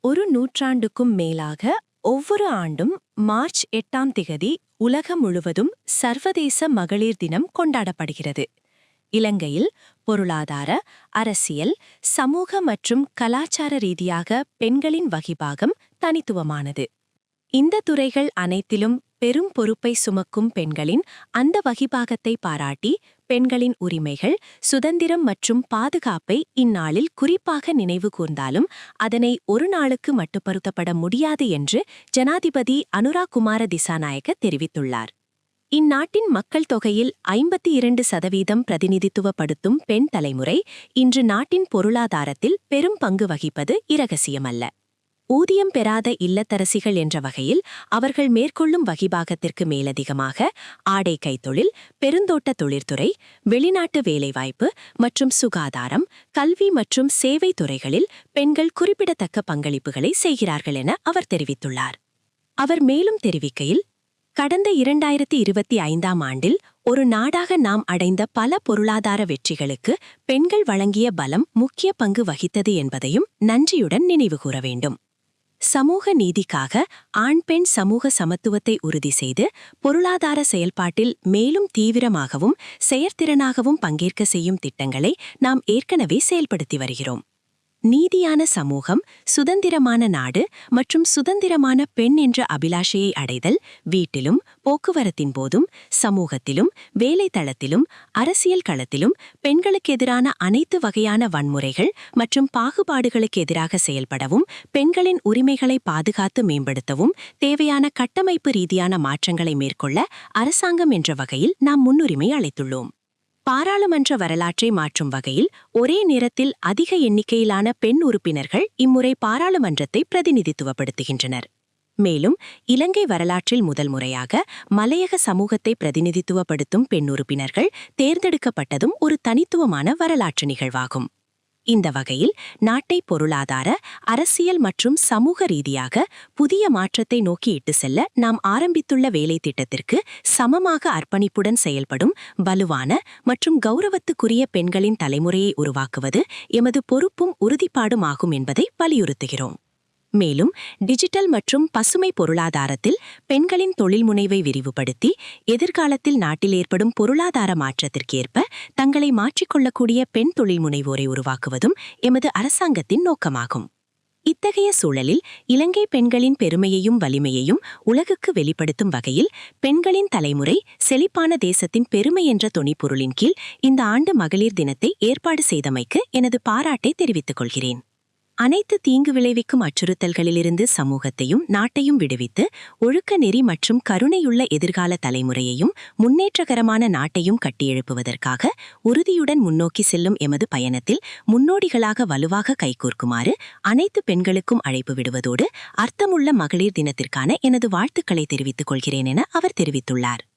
ஒரு நூற்றாண்டுக்கும் மேலாக ஒவ்வொரு ஆண்டும் மார்ச் 8ஆம் திகதி உலகம் முழுவதும் சர்வதேச மகளிர் தினம் கொண்டாடப்படுகிறது. இலங்கையில் பொருளாதார, அரசியல், சமூக மற்றும் கலாச்சார ரீதியாக பெண்களின் வகிபாகம் தனித்துவமானது. இந்த துறைகள் அனைத்திலும் பெரும் பொறுப்பை சுமக்கும் பெண்களின் அந்த வகிபாகத்தை பாராட்டி பெண்களின் உரிமைகள், சுதந்திரம் மற்றும் பாதுகாப்பை இந்நாளில் குறிப்பாக நினைவு கூர்ந்தாலும் அதனை ஒரு நாளுக்கு மட்டுப்படுத்தப்பட முடியாது என்று ஜனாதிபதி அனுரா குமார திசாநாயக்க தெரிவித்துள்ளார். இந்நாட்டின் மக்கள் தொகையில் 52% பிரதிநிதித்துவப்படுத்தும் பெண் தலைமுறை இன்று நாட்டின் பொருளாதாரத்தில் பெரும் பங்கு வகிப்பது இரகசியமல்ல. ஊதியம் பெறாத இல்லத்தரசிகள் என்ற வகையில் அவர்கள் மேற்கொள்ளும் வகிபாகத்திற்கு மேலதிகமாக ஆடை கைத்தொழில், பெருந்தோட்ட தொழிற்துறை, வெளிநாட்டு வேலைவாய்ப்பு மற்றும் சுகாதாரம், கல்வி மற்றும் சேவை துறைகளில் பெண்கள் குறிப்பிடத்தக்க பங்களிப்புகளை செய்கிறார்கள் என அவர் தெரிவித்துள்ளார். அவர் மேலும் தெரிவிக்கையில், கடந்த 2025ஆம் ஆண்டில் ஒரு நாடாக நாம் அடைந்த பல பொருளாதார வெற்றிகளுக்கு பெண்கள் வழங்கிய பலம் முக்கிய பங்கு வகித்தது என்பதையும் நன்றியுடன் நினைவுகூர வேண்டும். சமூக நீதிக்காக ஆண் பெண் சமூக சமத்துவத்தை உறுதி செய்து பொருளாதார செயல்பாட்டில் மேலும் தீவிரமாகவும் செயற்திறனாகவும் பங்கேற்க செய்யும் திட்டங்களை நாம் ஏற்கனவே செயல்படுத்தி வருகிறோம். நீதியான சமூகம், சுதந்திரமான நாடு மற்றும் சுதந்திரமான பெண் என்ற அபிலாஷையை அடைதல் வீட்டிலும், போக்குவரத்தின் போதும், சமூகத்திலும், வேலைத்தளத்திலும், அரசியல் களத்திலும் பெண்களுக்கு எதிரான அனைத்து வகையான வன்முறைகள் மற்றும் பாகுபாடுகளுக்கு எதிராக செயல்படவும், பெண்களின் உரிமைகளை பாதுகாத்து மேம்படுத்தவும் தேவையான கட்டமைப்பு ரீதியான மாற்றங்களை மேற்கொள்ள அரசாங்கம் என்ற வகையில் நாம் முன்னுரிமை அளித்துள்ளோம். பாராளுமன்ற வரலாற்றை மாற்றும் வகையில் ஒரே நேரத்தில் அதிக எண்ணிக்கையிலான பெண் உறுப்பினர்கள் இம்முறை பாராளுமன்றத்தை பிரதிநிதித்துவப்படுத்துகின்றனர். மேலும் இலங்கை வரலாற்றில் முதல் முறையாக மலையக சமூகத்தை பிரதிநிதித்துவப்படுத்தும் பெண் உறுப்பினர்கள் தேர்ந்தெடுக்கப்பட்டதும் ஒரு தனித்துவமான வரலாற்று நிகழ்வாகும். இந்த வகையில் நாட்டை பொருளாதார, அரசியல் மற்றும் சமூக ரீதியாக புதிய மாற்றத்தை நோக்கி இட்டு செல்ல நாம் ஆரம்பித்துள்ள வேலை திட்டத்திற்கு சமமாக அர்ப்பணிப்புடன் செயல்படும் வலுவான மற்றும் கௌரவத்துக்குரிய பெண்களின் தலைமுறையை உருவாக்குவது எமது பொறுப்பும் உறுதிப்பாடும் ஆகும் என்பதை வலியுறுத்துகிறோம். மேலும் டிஜிட்டல் மற்றும் பசுமை பொருளாதாரத்தில் பெண்களின் தொழில் முனைவை விரிவுபடுத்தி எதிர்காலத்தில் நாட்டில் ஏற்படும் பொருளாதார மாற்றத்திற்கேற்ப தங்களை மாற்றிக்கொள்ளக்கூடிய பெண் தொழில் முனைவோரை உருவாக்குவதும் எமது அரசாங்கத்தின் நோக்கமாகும். இத்தகைய சூழலில் இலங்கை பெண்களின் பெருமையையும் வலிமையையும் உலகுக்கு வெளிப்படுத்தும் வகையில் பெண்களின் தலைமுறை செழிப்பான தேசத்தின் பெருமை என்ற தொனிப்பொருளின் கீழ் இந்த ஆண்டு மகளிர் தினத்தை ஏற்பாடு செய்தமைக்கு எனது பாராட்டை தெரிவித்துக் கொள்கிறேன். அனைத்து தீங்கு விளைவிக்கும் அச்சுறுத்தல்களிலிருந்து சமூகத்தையும் நாட்டையும் விடுவித்து ஒழுக்க நெறி மற்றும் கருணையுள்ள எதிர்கால தலைமுறையையும் முன்னேற்றகரமான நாட்டையும் கட்டியெழுப்புவதற்காக உறுதியுடன் முன்னோக்கி செல்லும் எமது பயணத்தில் முன்னோடிகளாக வலுவாக கைகோர்க்குமாறு அனைத்து பெண்களுக்கும் அழைப்பு விடுவதோடு அர்த்தமுள்ள மகளிர் தினத்திற்கான எனது வாழ்த்துக்களை தெரிவித்துக் கொள்கிறேன் என அவர் தெரிவித்துள்ளார்.